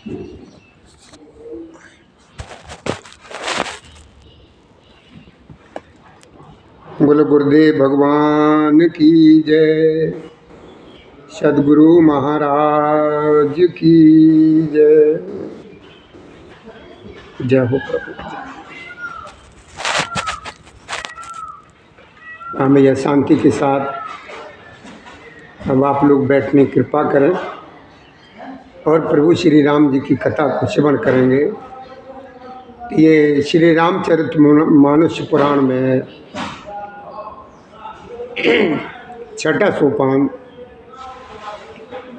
बोलो गुरुदेव भगवान की जय, सदगुरु महाराज की जय। जय हो प्रभु। हमें यह शांति के साथ अब आप लोग बैठने की कृपा करें और प्रभु श्री राम जी की कथा को श्रवण करेंगे। ये श्री रामचरित मानस पुराण में छठा सोपान,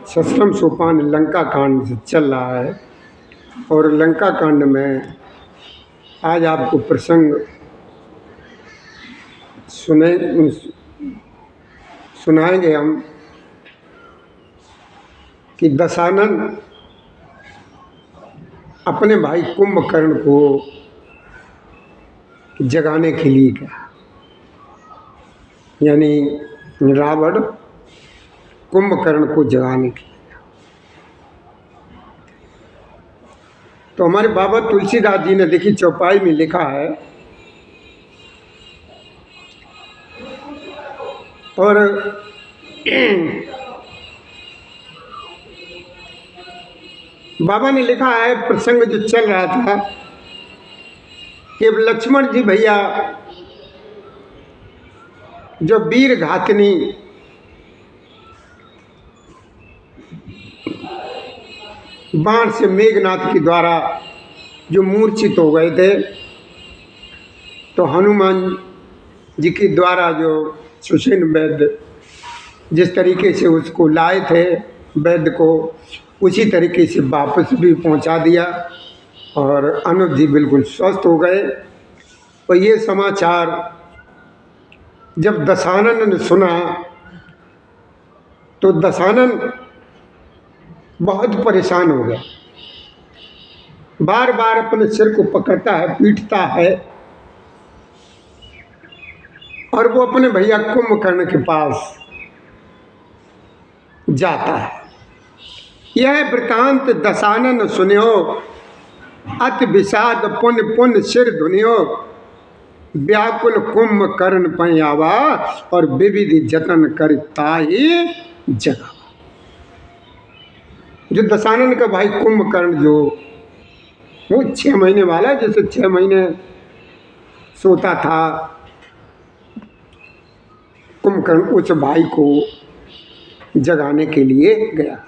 सष्टम सोपान लंका कांड से चल रहा है और लंका कांड में आज आपको प्रसंग सुनाएंगे हम कि दशानन अपने भाई कुंभकर्ण को जगाने के लिए गया, यानी रावण कुंभकर्ण को जगाने के लिए। तो हमारे बाबा तुलसीदास जी ने देखी चौपाई में लिखा है, और बाबा ने लिखा है प्रसंग जो चल रहा था कि लक्ष्मण जी भैया जो वीर घातनी बाण से मेघनाथ के द्वारा जो मूर्छित हो गए थे, तो हनुमान जी के द्वारा जो सुषेण वैद्य जिस तरीके से उसको लाए थे वैद्य को, उसी तरीके से वापस भी पहुंचा दिया और अनुज जी बिल्कुल स्वस्थ हो गए। और ये समाचार जब दशानन ने सुना तो दशानन बहुत परेशान हो गया, बार बार अपने सिर को पकड़ता है, पीटता है और वो अपने भैया कुंभकर्ण के पास जाता है। यह वृतांत दशानन सुनियो, अति विषाद पुण्य पुण्य सिर धुनियो, व्याकुल कुंभकर्ण पै आवा और विविधि जतन करता ही जगा। जो दशानन का भाई कुंभकर्ण जो वो 6 महीने वाला, जैसे 6 महीने सोता था, कुंभकर्ण उस भाई को जगाने के लिए गया।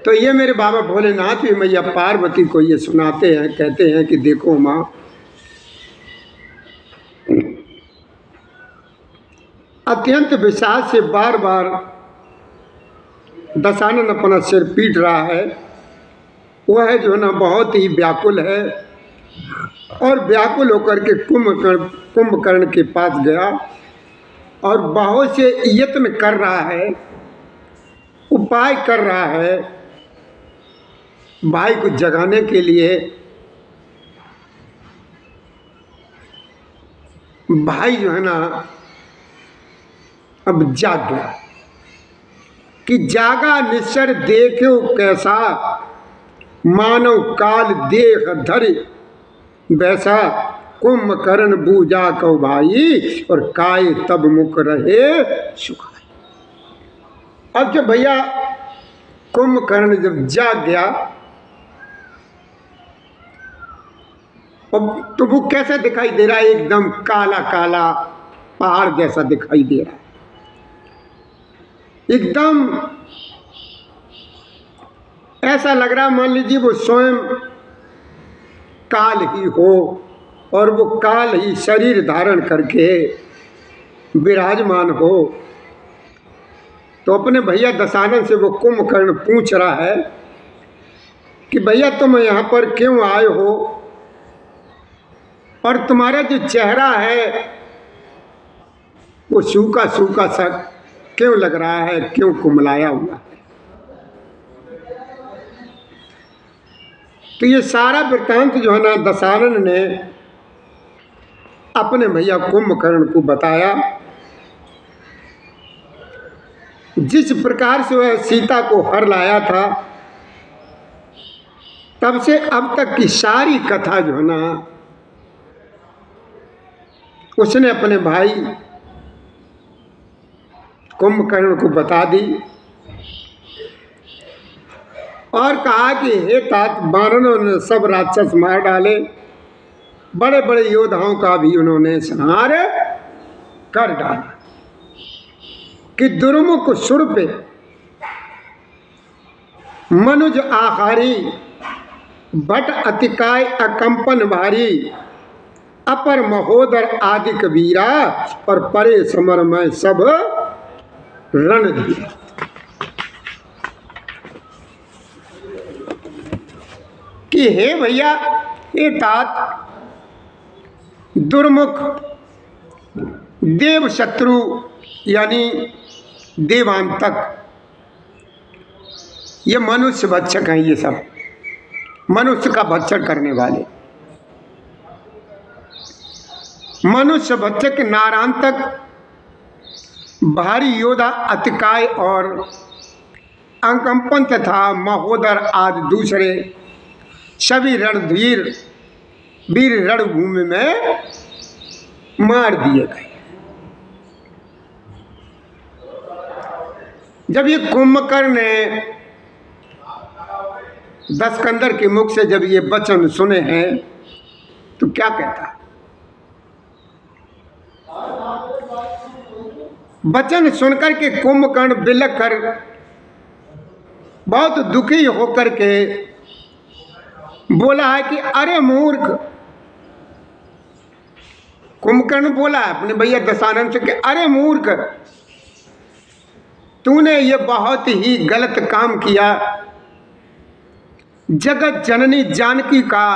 तो ये मेरे बाबा भोलेनाथ भी मैया पार्वती को ये सुनाते हैं, कहते हैं कि देखो माँ, अत्यंत विषाद से बार बार दशानन अपना सिर पीट रहा है। वह जो है ना बहुत ही व्याकुल है और व्याकुल होकर के कुंभकर्ण के पास गया और बहुत से यत्न कर रहा है, उपाय कर रहा है भाई को जगाने के लिए। भाई जो है ना अब जाग गया कि जागा निश्चर देखो कैसा, मानव काल देख धरि वैसा, कुंभकर्ण बूझा कौ भाई और काय तब मुख रहे सुखाई। अब जब भैया कुंभकर्ण जब जाग गया, तो वो कैसा दिखाई दे रहा है, एकदम काला काला पहाड़ जैसा दिखाई दे रहा है, एकदम ऐसा लग रहा मान लीजिए वो स्वयं काल ही हो और वो काल ही शरीर धारण करके विराजमान हो। तो अपने भैया दशानन से वो कुंभकर्ण पूछ रहा है कि भैया तुम यहाँ पर क्यों आए हो और तुम्हारा जो चेहरा है वो सूखा सूखा सा क्यों लग रहा है, क्यों कुमलाया हुआ है। तो ये सारा वृत्तांत जो है ना दशानन ने अपने भैया कुंभकर्ण को बताया। जिस प्रकार से वह सीता को हर लाया था तब से अब तक की सारी कथा जो है ना उसने अपने भाई कुंभकर्ण को बता दी और कहा कि हे तात, वानरों ने सब राक्षस मार डाले, बड़े बड़े योद्धाओं का भी उन्होंने संहार कर डाला कि दुर्मुख सुर पे मनुज आहारी, भट अतिकाय अकंपन भारी, अपर महोदर आदि कबीरा, और परे समर में सब रणधीर। कि हे भैया, हे तात, दुर्मुख देव शत्रु यानी देवांतक, ये मनुष्य भक्षक हैं, ये सब मनुष्य का भक्षण करने वाले, मनुष्य भक्षक नारांतक, भारी योद्धा अतिकाय और अंकंपन तथा महोदर आदि दूसरे सभी रणधीर वीर रणभूमि में मार दिए गए। जब ये कुंभकर्ण ने दशकंदर के मुख से जब ये वचन सुने हैं तो क्या कहता? वचन सुनकर के कुंभकर्ण बिलख कर बहुत दुखी होकर के बोला है कि अरे मूर्ख, कुंभकर्ण बोला है अपने भैया दशानन से कि अरे मूर्ख, तूने ये बहुत ही गलत काम किया। जगत जननी जानकी का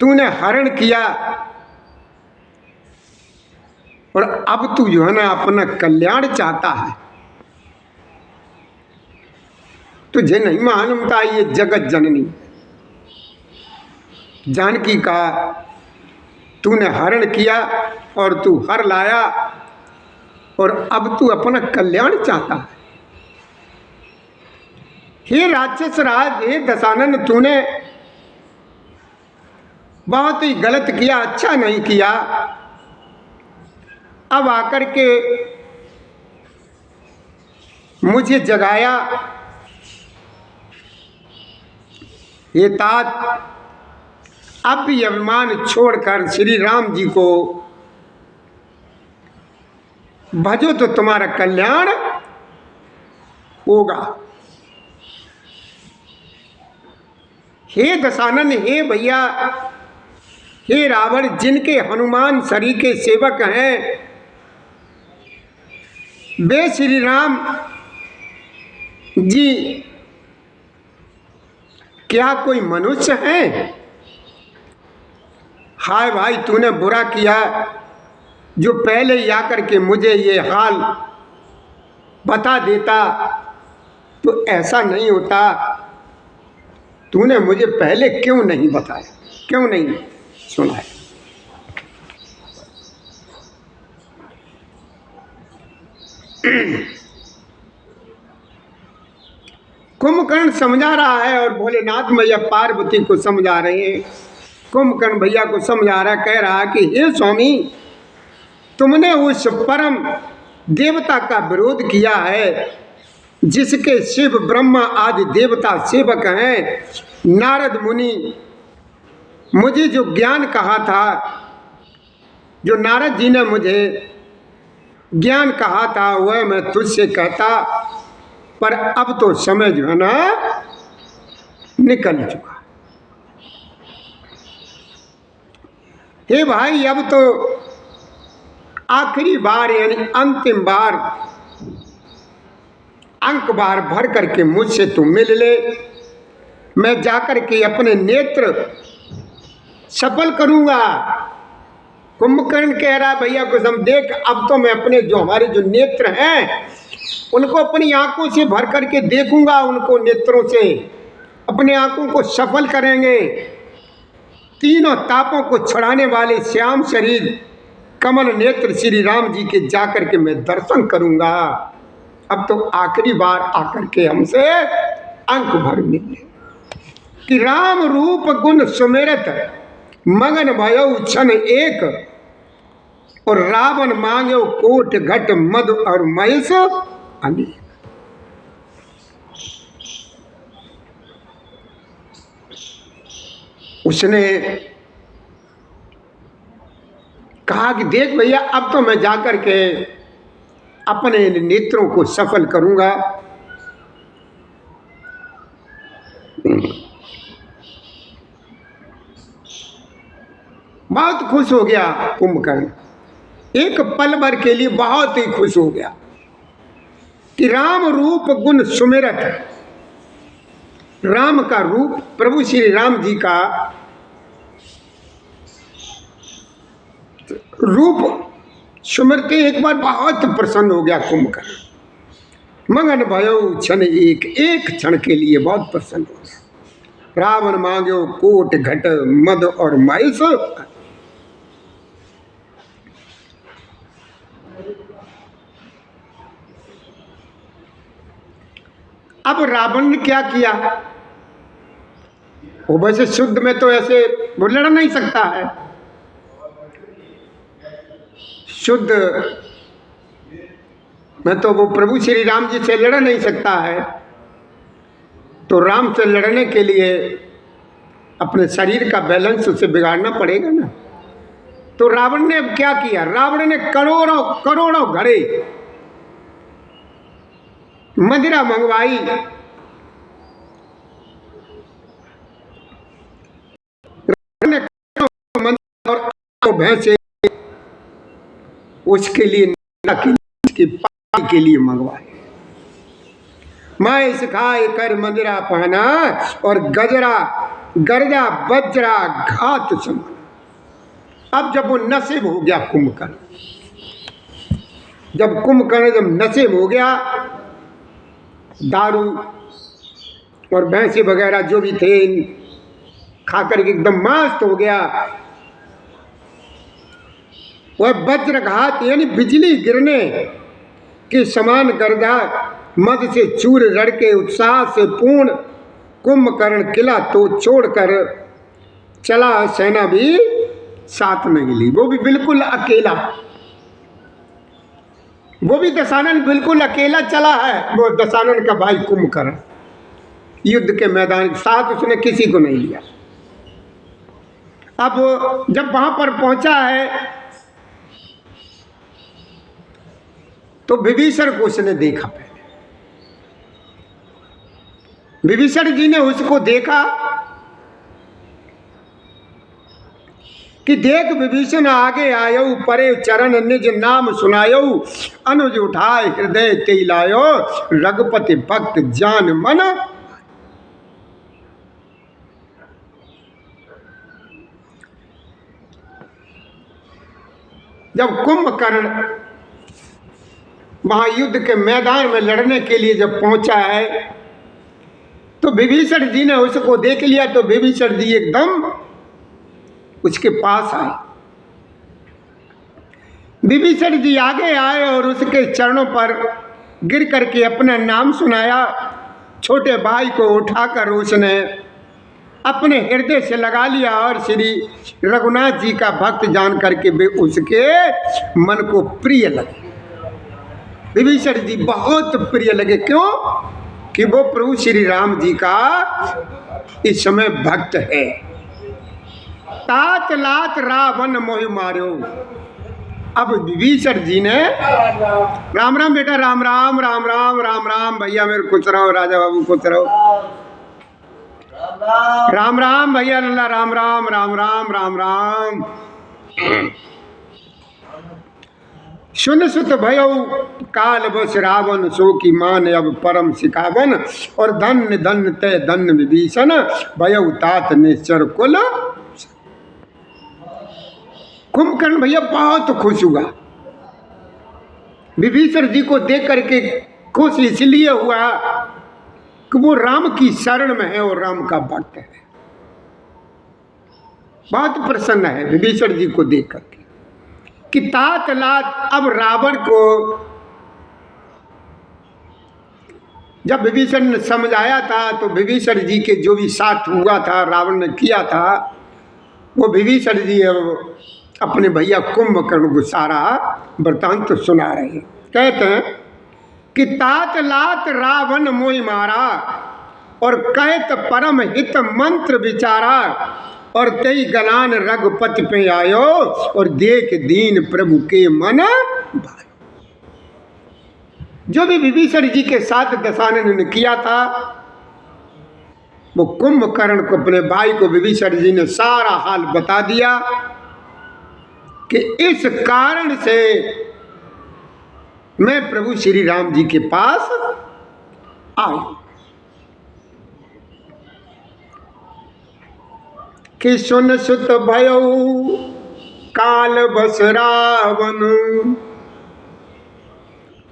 तूने हरण किया और अब तू जो है ना अपना कल्याण चाहता है। तुझे नहीं मालूम था ये जगत जननी जानकी का तूने हरण किया और तू हर लाया और अब तू अपना कल्याण चाहता है। हे राक्षस राज, हे दशानन, तूने बहुत ही गलत किया, अच्छा नहीं किया। अब आकर के मुझे जगाया। ये तात, अब भी अभिमान छोड़कर श्री राम जी को भजो तो तुम्हारा कल्याण होगा। हे दशानन, हे भैया, हे रावण, जिनके हनुमान शरी के सेवक हैं, वे श्री राम जी क्या कोई मनुष्य हैं? हाय भाई, तूने बुरा किया। जो पहले ही आकर के मुझे ये हाल बता देता तो ऐसा नहीं होता। तूने मुझे पहले क्यों नहीं बताया, क्यों नहीं सुनाया? कुंभकर्ण समझा रहा है और भोलेनाथ मैया पार्वती को समझा रहे हैं। कुंभकर्ण भैया को समझा रहा, कह रहा कि हे स्वामी, तुमने उस परम देवता का विरोध किया है जिसके शिव ब्रह्मा आदि देवता सेवक हैं। नारद मुनि मुझे जो ज्ञान कहा था, जो नारद जी ने मुझे ज्ञान कहा था, वह मैं तुझसे कहता, पर अब तो समय जो है ना निकल चुका। हे भाई, अब तो आखिरी बार यानी अंतिम बार अंक बार भर करके मुझसे तू मिल ले। मैं जाकर के अपने नेत्र सफल करूंगा। कुंभकर्ण कह रहा, भैया कुछ हम देख, अब तो मैं अपने जो हमारे जो नेत्र हैं उनको अपनी आंखों से भर करके देखूंगा। उनको नेत्रों से अपने आंखों को सफल करेंगे। तीनों तापों को छुड़ाने वाले श्याम शरीर कमल नेत्र श्री राम जी के जाकर के मैं दर्शन करूंगा। अब तो आखिरी बार आकर के हमसे अंक भर मिले। कि राम रूप गुण सुमिरत मगन भयो क्षण एक, और रावण मांगो कोट घट मद और महेश अनेक। उसने कहा कि देख भैया, अब तो मैं जाकर के अपने नेत्रों को सफल करूंगा। बहुत खुश हो गया कुंभकर्ण, एक पल भर के लिए बहुत ही खुश हो गया कि राम रूप गुण सुमिरत, राम का रूप, प्रभु श्री राम जी का रूप सुमिर के एक बार बहुत प्रसन्न हो गया कुंभकर्ण। मगन भयो क्षण एक, एक क्षण के लिए बहुत प्रसन्न हो गया। रावण मांगो कोट घट मद और महेश। अब रावण ने क्या किया? वो वैसे शुद्ध में तो ऐसे वो लड़ नहीं सकता है, शुद्ध में तो वो प्रभु श्री राम जी से लड़ नहीं सकता है। तो राम से लड़ने के लिए अपने शरीर का बैलेंस उसे बिगाड़ना पड़ेगा ना। तो रावण ने अब क्या किया? रावण ने करोड़ों करोड़ों घड़े मदिरा मंगवाई, और भैंसे उसके लिए पानी के लिए मंगवाए। मांस खाए कर मंदिरा पहना, और गजरा गर्जा बजरा घात समान। अब जब वो नसीब हो गया कुंभकर्ण, जब कुंभकर्ण जब नसीब हो गया, दारू और भैंसे वगैरह जो भी थे खाकर के एकदम मस्त हो गया। वह वज्रघात यानी बिजली गिरने के समान गर्दा मद से चूर रड़के उत्साह से पूर्ण कुंभकर्ण किला तो छोड़कर चला, सेना भी साथ नहीं ली। वो भी बिल्कुल अकेला, वो भी दशानन बिल्कुल अकेला चला है। वो दशानन का भाई कुंभकर्ण युद्ध के मैदान के साथ उसने किसी को नहीं लिया। अब जब वहां पर पहुंचा है तो विभीषण को उसने देखा। पहले विभीषण जी ने उसको देखा कि देख विभीषण आगे आयो, परे चरण निज नाम सुनायो, अनुज उठाए हृदय ते लायो, रघुपति भक्त जान मन। जब कुंभकर्ण वहां युद्ध के मैदान में लड़ने के लिए जब पहुंचा है तो विभीषण जी ने उसको देख लिया। तो विभीषण जी एकदम उसके पास आए। विभीषण जी आगे आए और उसके चरणों पर गिर करके अपना नाम सुनाया। छोटे भाई को उठाकर उसने अपने हृदय से लगा लिया और श्री रघुनाथ जी का भक्त जान करके वे उसके मन को प्रिय लगे। विभीषण जी बहुत प्रिय लगे। क्यों? कि वो प्रभु श्री राम जी का इस समय भक्त है। तात लात रावण मोहि मार्यो। अब विभीषण जी ने राम राम बेटा, राम राम राम राम राम राम भैया मेरे खुश रहो, राजा बाबू खुश रहो, राम राम भैया लल्ला, राम राम राम राम राम राम। सुन सुत भयो काल बस रावण, सो की मान अब परम सिखावन, और धन्य धन्य ते धन्य विभीषण, भयो तात निश्चर कुल। कुंभकर्ण भैया बहुत खुश हुआ। विभीषण जी को देख करके खुश इसलिए हुआ कि वो राम की शरण में है और राम का भक्त है। बहुत प्रसन्न है विभीषण जी को देख करके कि तात लात। अब रावण को जब विभीषण ने समझाया था तो विभीषण जी के जो भी साथ हुआ था, रावण ने किया था, वो विभीषण जी अपने भैया कुंभकर्ण को सारा वृत्तांत सुना रहे हैं। कहते हैं कि तात लात रावण मोहि मारा और कहत परम हित मंत्र विचारा और तेई गलान रघुपति पे आयो और देख दीन प्रभु के मन भायो। जो भी विभीषण जी के साथ दशानन ने किया था, वो कुंभकर्ण को, अपने भाई को विभीषण जी ने सारा हाल बता दिया कि इस कारण से मैं प्रभु श्री राम जी के पास आया कि सुन सुत भयो काल बस रावण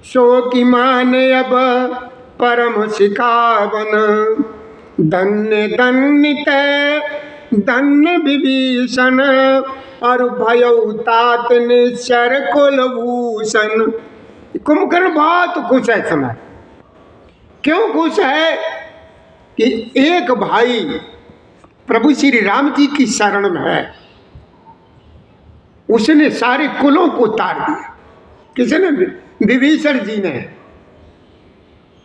सो की मान अब परम सिखावन धन्य धन्य ते धन्य विभीषण और भयो तात निश्चर कुलभूषण। कुंभकर्ण बहुत खुश है समय। क्यों खुश है कि एक भाई प्रभु श्री राम जी की शरण में है, उसने सारे कुलों को तार दिया। किसने? विभीषण जी ने।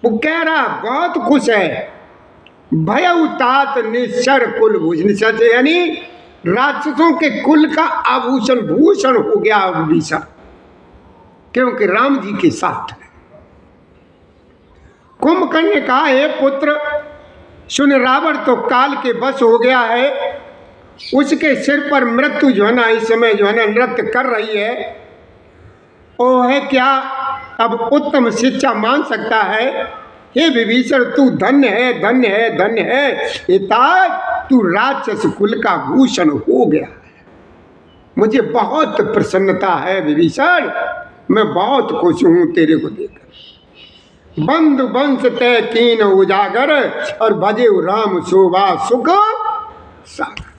वो कह रहा बहुत खुश है। भय तात निश्चर कुलभूषण, यानी राक्षसों के कुल का आभूषण भूषण हो गया विभीषण, क्योंकि राम जी के साथ है। कुंभकर्ण ने कहा, हे पुत्र सुन, रावण तो काल के बस हो गया है, उसके सिर पर मृत्यु जो है ना इस समय जो है ना नृत्य कर रही है, वो है क्या अब उत्तम शिक्षा मान सकता है? हे विभीषण तू धन्य है, धन्य है, धन्य है, इतना तू राक्षस कुल का भूषण हो गया है। मुझे बहुत प्रसन्नता है विभीषण, मैं बहुत खुश हूं तेरे को देखकर। बंधु वंश तय कीन उजागर और भजे राम शोभा सुख सागर।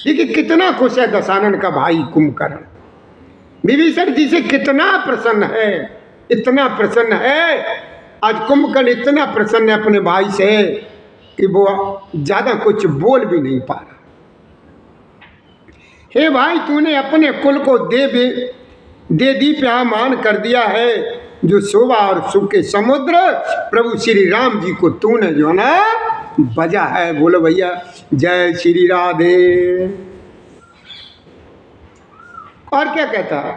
देखिए कितना खुश है दशानन का भाई कुंभकर्ण, विभीषण जी से कितना प्रसन्न है, इतना प्रसन्न है। आज कुंभकर्ण इतना प्रसन्न है अपने भाई से कि वो ज्यादा कुछ बोल भी नहीं पा रहा। हे भाई, तूने अपने कुल को दे दीप्यमान कर दिया है, जो शोभा और सुख के समुद्र प्रभु श्री राम जी को तूने जो ना बजा है। बोलो भैया जय श्री राधे। और क्या कहता है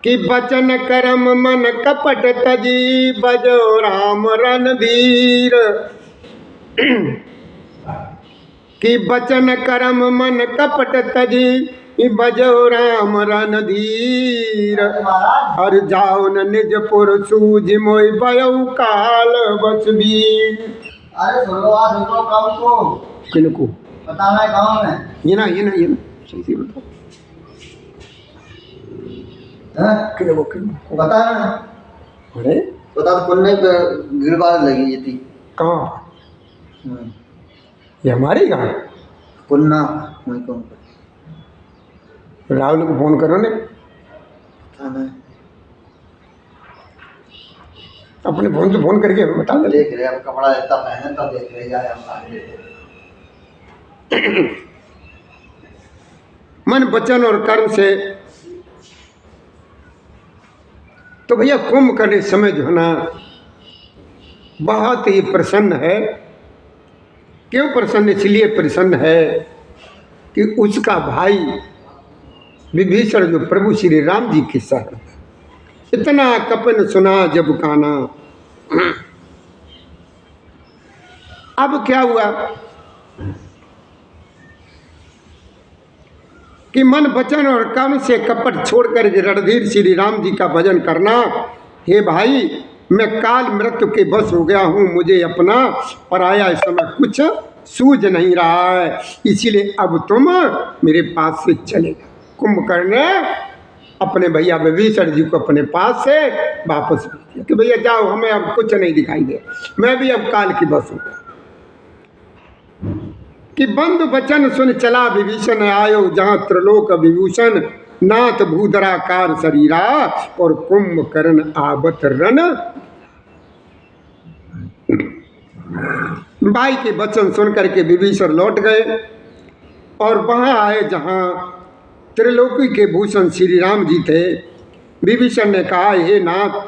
कि बचन करम मन कपट तजी बजो राम रणधीर। कि बचन करम मन कपट तजी बजो राम रणधीर। हर जाओ न निज पुर सूझ मोय भयो काल बस वीर। अरे सुनो काम को किनको बताना है गाँव में ये ना सही से बताओ किनको बता ना। अरे बता तो पुण्य गिरबाज लगी ये थी कहाँ? ये हमारी गाँव पुन्ना वहीं कौन राहुल को फोन करो ने, अपने फोन से फोन करके हमें बता दे। देख रहे अब कपड़ा इतना पहने तो देख रहे यार मन वचन और कर्म से। तो भैया कुंभकर्ण इस समय जो है ना बहुत ही प्रसन्न है। क्यों प्रसन्न? इसलिए प्रसन्न है कि उसका भाई विभीषण जो प्रभु श्री राम जी के साथ इतना कपन सुना जब काना। अब क्या हुआ कि मन वचन और कर्म से कपट छोड़कर रणधीर श्री राम जी का भजन करना। हे भाई, मैं काल मृत्यु के बस हो गया हूँ, मुझे अपना पराया इस समय कुछ सूझ नहीं रहा है, इसीलिए अब तुम मेरे पास से चलेगा। कुंभकर्ण ने अपने भैया विभीषण जी को अपने पास से वापस भेज दिया कि भैया जाओ, हमें अब कुछ नहीं दिखाई दे, मैं भी अब काल की बस हूँ। कि बंधु वचन सुन चला विभीषण आयो, जहाँ त्रिलोक विभूषण नाथ भूधराकार शरीरा और कुंभकर्ण आवत रन। भाई के वचन सुन करके विभीषण लौट गए और वहाँ आए जहाँ त्रिलोकी के भूषण श्री राम जी थे। विभीषण ने कहा, हे नाथ,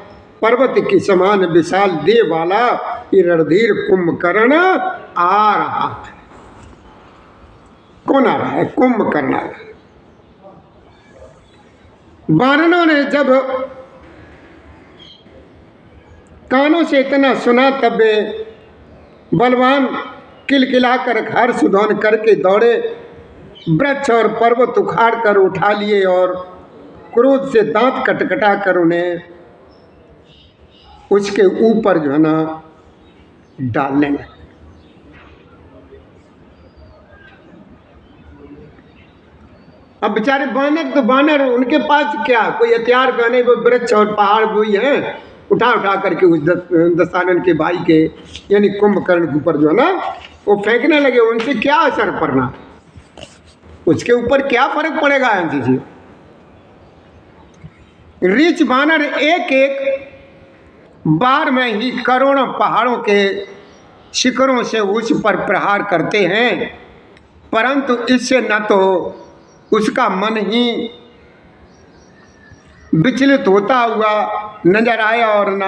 पर्वत के समान विशाल देह वाला ये रणधीर कुंभकर्ण आ रहा है। कौन आ रहा है? कुंभकर्ण आ रहा है। वानरों ने जब कानों से इतना सुना तब वे बलवान किलकिलाकर हर्ष ध्वनि करके दौड़े, वृक्ष और पर्वत उखाड़ कर उठा लिए और क्रोध से दांत कटकटा कर उन्हें उसके ऊपर जो है ना डालने लगे। अब बेचारे बानर तो बानर, उनके पास क्या कोई हथियार का नहीं, वो वृक्ष और पहाड़ वही हैं, उठा उठा करके उस दशानन के भाई के यानी कुंभकर्ण के ऊपर जो है ना वो फेंकने लगे। उनसे क्या असर पड़ना, उसके ऊपर क्या फर्क पड़ेगा आंटी जी। रीछ बानर एक एक बार में ही करोड़ों पहाड़ों के शिखरों से उस पर प्रहार करते हैं, परंतु इससे न तो उसका मन ही विचलित होता हुआ नजर आया और न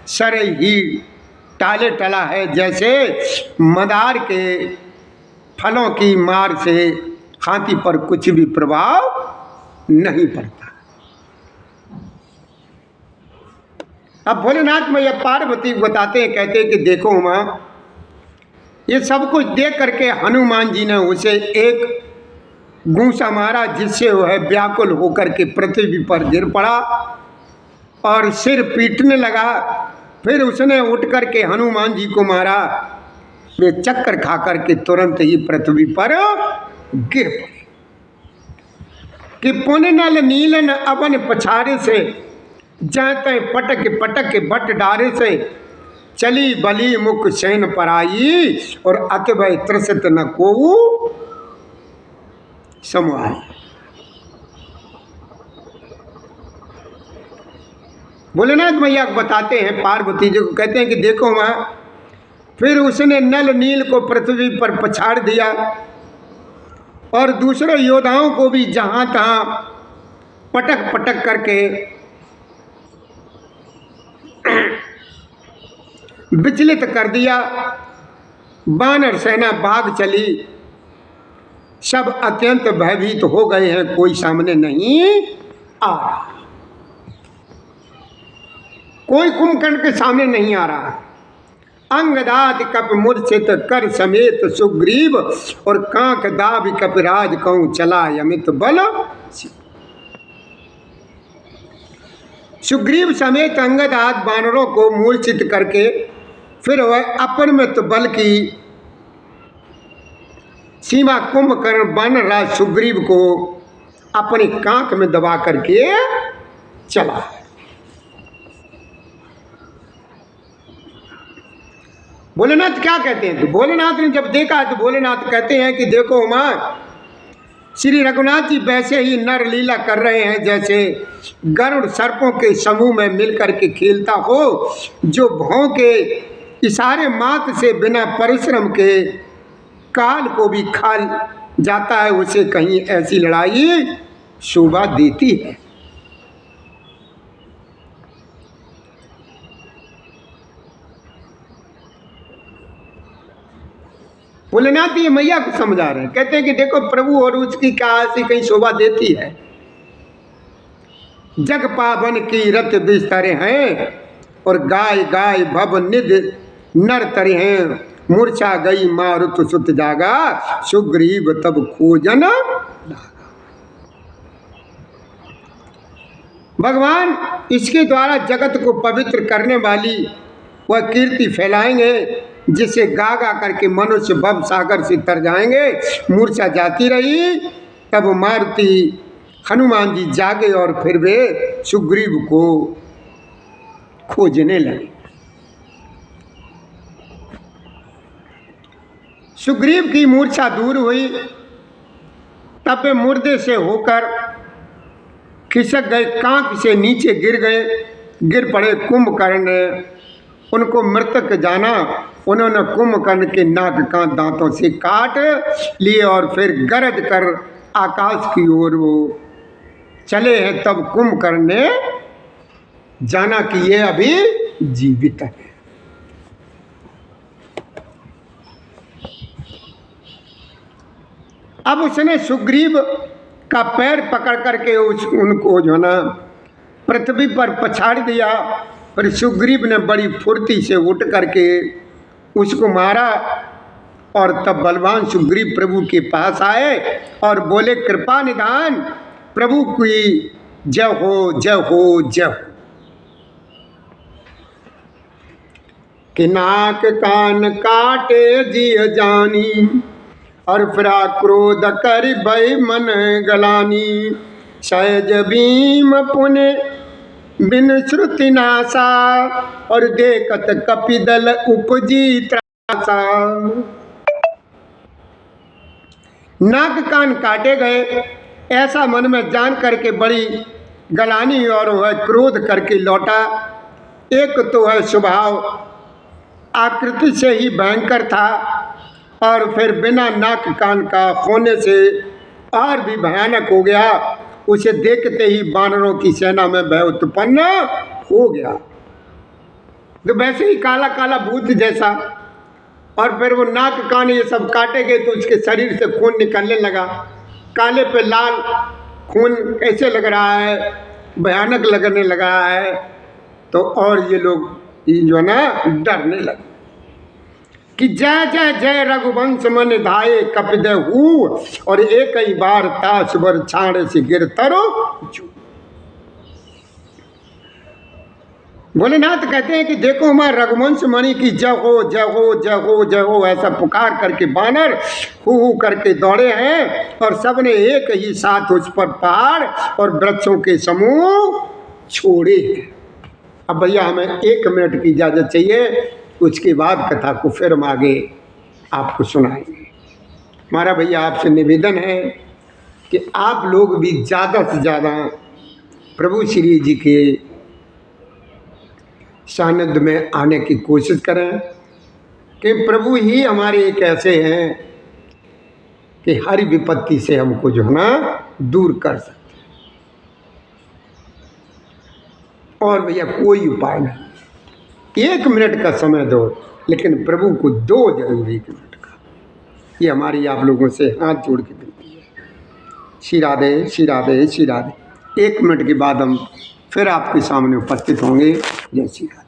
सर ही टाले टला है, जैसे मदार के फलों की मार से हाथी पर कुछ भी प्रभाव नहीं पड़ता। अब भोलेनाथ मैया पार्वती बताते हैं, कहते हैं कि देखो माँ, ये सब कुछ देख करके हनुमान जी ने उसे एक गूंसा मारा, जिससे वह व्याकुल होकर के पृथ्वी पर गिर पड़ा और सिर पीटने लगा। फिर उसने उठ करके हनुमान जी को मारा, वे चक्कर खा करके तुरंत ही पृथ्वी पर गिर पड़े। कि पुन नल नीलन अवन पछारे से, जाते पटक पटक बट डारे से, चली बली मुख सैन पराई, और अतभय त्रसित न को समाए। भोलेनाथ मैया बताते हैं, पार्वती जी को कहते हैं कि देखो माँ, फिर उसने नल नील को पृथ्वी पर पछाड़ दिया और दूसरे योद्धाओं को भी जहां तहां पटक पटक करके विचलित कर दिया। वानर सेना भाग चली, सब अत्यंत भयभीत हो गए हैं, कोई सामने नहीं आ रहा, कोई कुंभकर्ण के सामने नहीं आ रहा। अंगदात कप मूर्छित कर समेत सुग्रीव, और कांक दाब कपिराज कहूं चला अमित बल। सुग्रीव समेत अंगदात वानरों को मूर्छित करके फिर वह अपरिमित बल की सीमा कुंभकर्ण वानरराज सुग्रीव को अपनी कांख में दबा करके चला। भोलेनाथ क्या कहते हैं? तो भोलेनाथ ने जब देखा तो भोलेनाथ कहते हैं कि देखो माँ, श्री रघुनाथ जी वैसे ही नर लीला कर रहे हैं जैसे गरुड़ सर्पों के समूह में मिलकर के खेलता हो, जो भौं के इशारे मात्र से बिना परिश्रम के काल को भी खा जाता है, उसे कहीं ऐसी लड़ाई शोभा देती है। भोलेनाथ ये मैया को समझा रहे हैं, कहते हैं कि देखो प्रभु और उसकी क्या ऐसी कहीं शोभा देती है। जग पावन की रत बिस्तरे हैं, और गाय गाय भव निध नर तरे हैं, मूर्छा गई मारुत सुत जागा, सुग्रीव तब खोजन। भगवान इसके द्वारा जगत को पवित्र करने वाली वह कीर्ति फैलाएंगे, जिसे गा गा करके मनुष्य भव सागर से तर जाएंगे। मूर्छा जाती रही, तब मारुति हनुमान जी जागे और फिर वे सुग्रीव को खोजने लगे। सुग्रीव की मूर्छा दूर हुई, तब वे मुर्दे से होकर खिसक गए, कांख से नीचे गिर गए, गिर पड़े। कुंभकर्ण ने उनको मृतक जाना उन्होंने कुंभकर्ण के नाक कान दांतों से काट लिए और फिर गरज कर आकाश की ओर वो चले हैं। तब कुंभकर्ण ने जाना कि ये अभी जीवित है। अब उसने सुग्रीव का पैर पकड़ करके उनको जो ना पृथ्वी पर पछाड़ दिया। पर सुग्रीव ने बड़ी फुर्ती से उठ करके उसको मारा। और तब बलवान सुग्रीव प्रभु के पास आए और बोले, कृपा निधान प्रभु की जय हो, जय हो, जय हो। कि नाक कान काटे जिय जानी और फिरा क्रोध कर भय मन गलानी। सहज भीम पुने बिन श्रुति नासा और देखत कपिदल उपजी त्रासा। नाक कान काटे गए ऐसा मन में जान करके बड़ी गलानी और वह क्रोध करके लौटा। एक तो है स्वभाव आकृति से ही भयंकर था और फिर बिना नाक कान का होने से और भी भयानक हो गया। उसे देखते ही वानरों की सेना में भय उत्पन्न हो गया। तो वैसे ही काला काला भूत जैसा। और फिर वो नाक कान ये सब काटे गए तो उसके शरीर से खून निकलने लगा। काले पे लाल खून कैसे लग रहा है, भयानक लगने लगा है। तो और ये लोग जो ना डरने लगे कि जय जय जय रघुवंश मन धाये कपिदहु और एक ही बार ताश बर छाड़े से गिर तरो। भोलेनाथ कहते हैं कि देखो हमारे रघुवंश मणि की जय हो, जय हो, जय हो, जय हो ऐसा पुकार करके बानर हु करके दौड़े हैं और सबने एक ही साथ उस पर पहाड़ और वृक्षों के समूह छोड़े हैं। अब भैया हमें 1 मिनट की इजाज़त चाहिए, उसके बाद कथा को फिर हम आगे आपको सुनाएंगे। हमारा भैया आपसे निवेदन है कि आप लोग भी ज़्यादा से ज़्यादा प्रभु श्री जी के सानिध्य में आने की कोशिश करें कि प्रभु ही हमारे एक ऐसे हैं कि हर विपत्ति से हमको जो है ना दूर कर सकते। और भैया कोई उपाय नहीं, 1 मिनट का समय दो, लेकिन प्रभु को दो जरूर 1 मिनट का। ये हमारी आप लोगों से हाथ जोड़ के विनती है। श्री राधे, श्री राधे, श्री राधे। 1 मिनट के बाद हम फिर आपके सामने उपस्थित होंगे। जय श्री राधे।